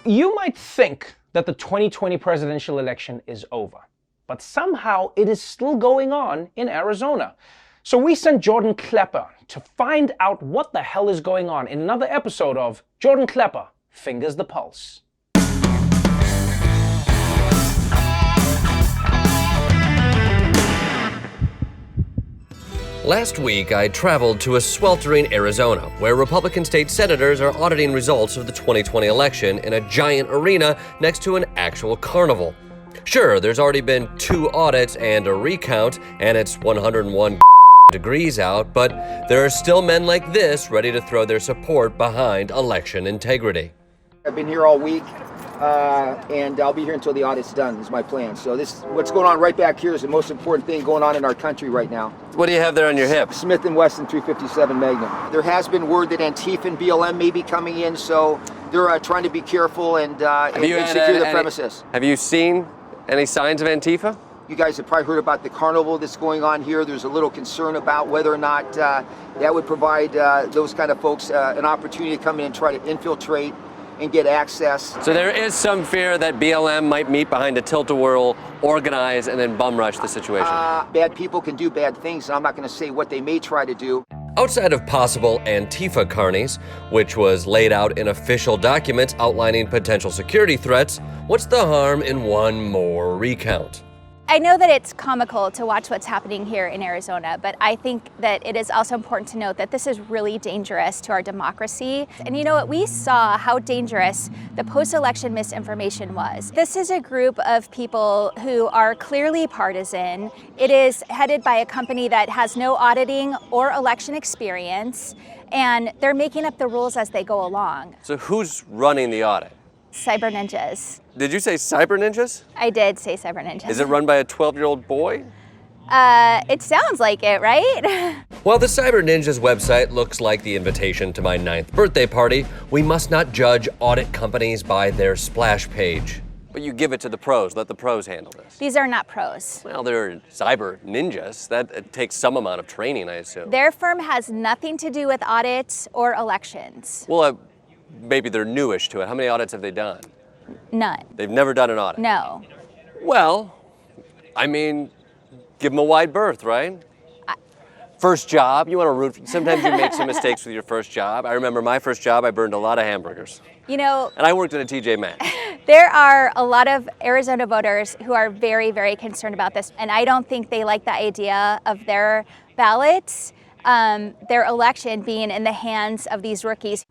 You might think that the 2020 presidential election is over, but somehow it is still going on in Arizona. So we sent Jordan Klepper to find out what the hell is going on in another episode of Jordan Klepper Fingers the Pulse. Last week, I traveled to a sweltering Arizona, where Republican state senators are auditing results of the 2020 election in a giant arena next to an actual carnival. Sure, there's already been 2 audits and a recount, and it's 101 degrees out, but there are still men like this ready to throw their support behind election integrity. I've been here all week, and I'll be here until the audit's done, is my plan. So what's going on right back here is the most important thing going on in our country right now. What do you have there on your hip? Smith & Wesson 357 Magnum. There has been word that Antifa and BLM may be coming in, so they're trying to be careful and secure the premises. Have you seen any signs of Antifa? You guys have probably heard about the carnival that's going on here. There's a little concern about whether or not that would provide those kind of folks an opportunity to come in and try to infiltrate and get access. So there is some fear that BLM might meet behind a tilt-a-whirl, organize, and then bum rush the situation. Bad people can do bad things, and I'm not going to say what they may try to do. Outside of possible Antifa carnies, which was laid out in official documents outlining potential security threats, what's the harm in one more recount? I know that it's comical to watch what's happening here in Arizona, but I think that it is also important to note that this is really dangerous to our democracy. And you know what? We saw how dangerous the post-election misinformation was. This is a group of people who are clearly partisan. It is headed by a company that has no auditing or election experience, and they're making up the rules as they go along. So who's running the audit? Cyber ninjas. Did you say cyber ninjas? I did say cyber ninjas. Is it run by a 12-year-old boy? It sounds like it, right? While the Cyber Ninjas website looks like the invitation to my 9th birthday party, we must not judge audit companies by their splash page. But you give it to the pros. Let the pros handle this. These are not pros. Well, they're cyber ninjas. That takes some amount of training, I assume. Their firm has nothing to do with audits or elections. Well, maybe they're newish to it. How many audits have they done? None. They've never done an audit? No. Well, I mean, give them a wide berth, right? First job, you want to root. Sometimes you make some mistakes with your first job. I remember my first job, I burned a lot of hamburgers. You know, and I worked at a TJ Maxx. There are a lot of Arizona voters who are very, very concerned about this, and I don't think they like the idea of their ballots, their election being in the hands of these rookies.